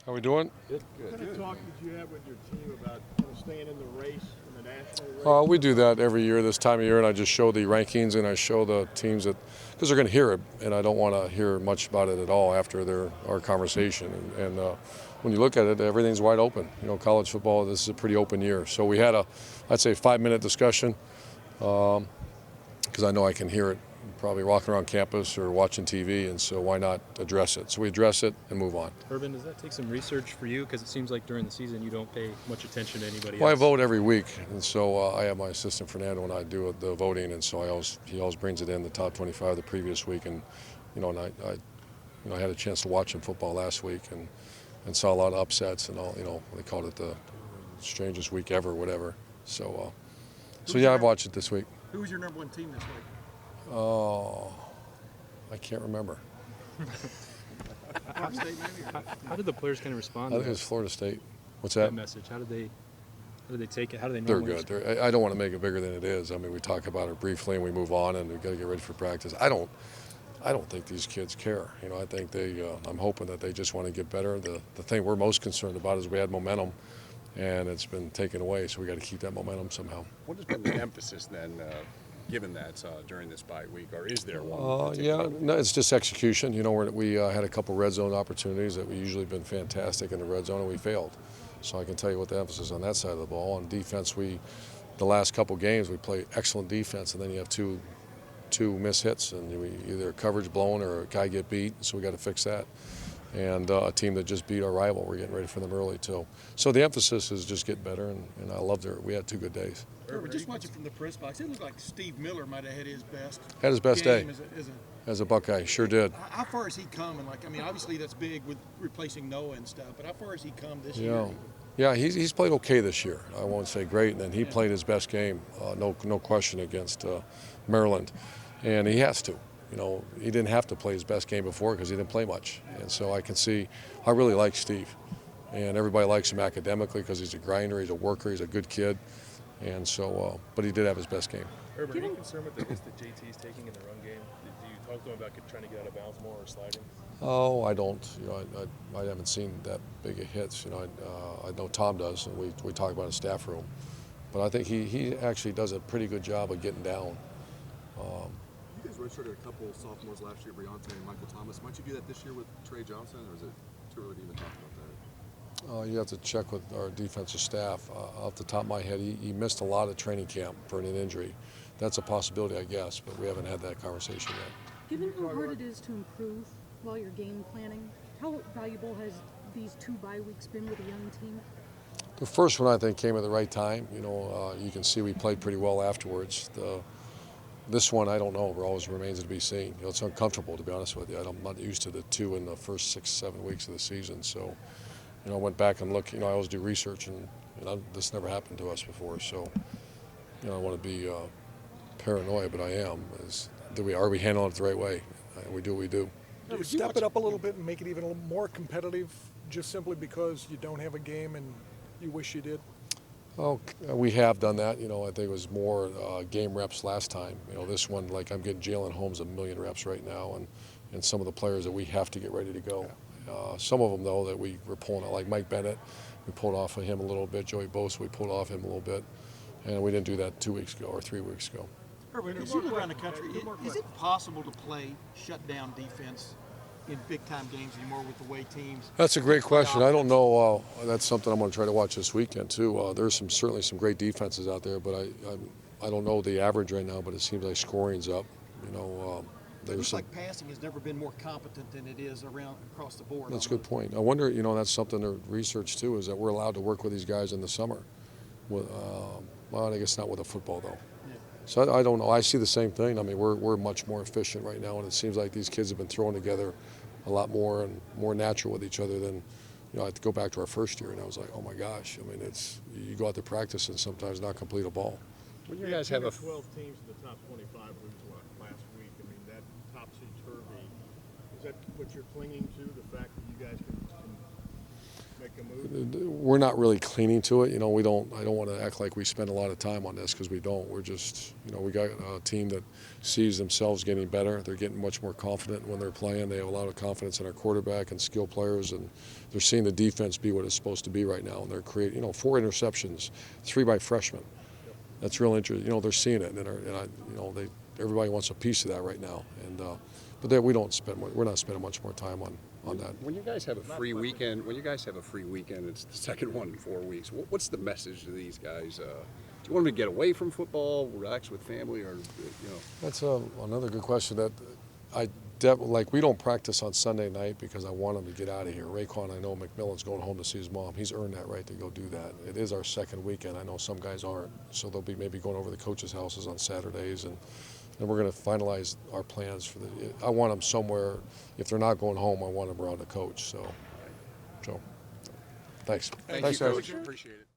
How we doing? Good. What kind of talk did you have with your team about staying in the race, in the national race? We do that every year this time of year, and I just show the rankings and I show the teams that, because they're going to hear it, and I don't want to hear much about it at all after our conversation. And when you look at it, everything's wide open. College football, this is a pretty open year. So we had I'd say, 5-minute discussion, because I know I can hear it probably walking around campus or watching TV, and so why not address it? So we address it and move on. Urban, does that take some research for you? Because it seems like during the season you don't pay much attention to anybody Well, I else. vote every week, and so I have my assistant Fernando and I do the voting, and so he always brings it in the top 25 the previous week, and I had a chance to watch him football last week and saw a lot of upsets and all. They called it the strangest week ever, whatever. So yeah, I've watched it this week. Who was your number one team this week? Oh, I can't remember. Ohio State, maybe? How did the players kind of respond I to think it was Florida State. What's that that? message? How did they take it? How do they They're normally good. I don't want to make it bigger than it is. I mean, we talk about it briefly and we move on, and we've got to get ready for practice. I don't think these kids care. I think I'm hoping that they just want to get better. The thing we're most concerned about is we had momentum, and it's been taken away. So we got to keep that momentum somehow. What has been the emphasis then, given that during this bye week, or is there one? Yeah, no, it's just execution. We had a couple red zone opportunities that we usually been fantastic in the red zone, and we failed. So I can tell you what the emphasis on that side of the ball. On defense, the last couple games we play excellent defense, and then you have two miss hits, and we either coverage blown or a guy get beat. So we got to fix that. And a team that just beat our rival, we're getting ready for them early too. So the emphasis is just get better, and I loved it. We had 2 good days. Urban, just watching from the press box, it looked like Steve Miller might have had his best. Had his best day game as a Buckeye. Sure did. How far has he come? And obviously that's big with replacing Noah and stuff. But how far has he come this year? Yeah, he's played okay this year. I won't say great, and then he played his best game, no question, against Maryland, and he has to. He didn't have to play his best game before because he didn't play much, and so I can see. I really like Steve, and everybody likes him academically because he's a grinder, he's a worker, he's a good kid, and so. But he did have his best game. Urban, are you concerned with the hits that JT is taking in the run game? Do you talk to him about trying to get out of bounds more or sliding? Oh, I don't. I haven't seen that big of hits. I know Tom does, and we talk about his staff room. But I think he actually does a pretty good job of getting down. You guys redshirted a couple sophomores last year, Briante and Michael Thomas. Might you do that this year with Trey Johnson, or is it too early to even talk about that? You have to check with our defensive staff. Off the top of my head, he missed a lot of training camp for an injury. That's a possibility, I guess, but we haven't had that conversation yet. Given how hard it is to improve while you're game planning, how valuable has these 2 bye weeks been with a young team? The first one, I think, came at the right time. You can see we played pretty well afterwards. This one, I don't know. It always remains to be seen. It's uncomfortable, to be honest with you. I'm not used to the 2 in the first 6-7 weeks of the season. So, I went back and looked. I always do research, and this never happened to us before. So, I want to be paranoid, but I am. Are we handling it the right way? We do what we do. Step it up a little bit and make it even a little more competitive, just simply because you don't have a game and you wish you did? Oh, we have done that. I think it was more game reps last time. This one, like I'm getting Jalen Holmes 1 million reps right now, and some of the players that we have to get ready to go. Some of them, though, that we're pulling out, like Mike Bennett, we pulled off of him a little bit. Joey Bosa, we pulled off him a little bit, and we didn't do that 2 weeks ago or 3 weeks ago. Urban, as you look around the country, is it possible to play shutdown defense in big-time games anymore with the way teams? That's a great question. I don't know. That's something I'm going to try to watch this weekend too. There's certainly some great defenses out there, but I don't know the average right now. But it seems like scoring's up. It looks like passing has never been more competent than it is across the board. That's a good point. I wonder. That's something to research too. Is that we're allowed to work with these guys in the summer? Well, I guess not with a football though. Yeah. So I don't know. I see the same thing. I mean, we're much more efficient right now, and it seems like these kids have been thrown together a lot more and more natural with each other than, I have to go back to our first year, and I was like, oh my gosh. I mean, you go out to practice and sometimes not complete a ball. When you guys have 12 teams in the top 25 last week. I mean, that topsy-turvy. Is that what you're clinging to? The fact that you guys can make a we're not really cleaning to it. You know, I don't want to act like we spend a lot of time on this, because we don't. We're just, you know, we got a team that sees themselves getting better. They're getting much more confident when they're playing. They have a lot of confidence in our quarterback and skill players, and they're seeing the defense be what it's supposed to be right now. And they're creating, you know, 4 interceptions, 3 by freshmen. That's real interesting. You know, they're seeing it, everybody wants a piece of that right now. But we're not spending much more time on that. When you guys have a free weekend, it's the second one in 4 weeks. What's the message to these guys? Do you want them to get away from football, relax with family, or That's another good question. That we don't practice on Sunday night because I want them to get out of here. Raekwon, I know McMillan's going home to see his mom. He's earned that right to go do that. It is our second weekend. I know some guys aren't, so they'll be maybe going over to the coaches' houses on Saturdays, and we're going to finalize our plans for I want them somewhere. If they're not going home, I want them around the coach. So thanks. Thank Thanks, you, guys. Coach. Appreciate it.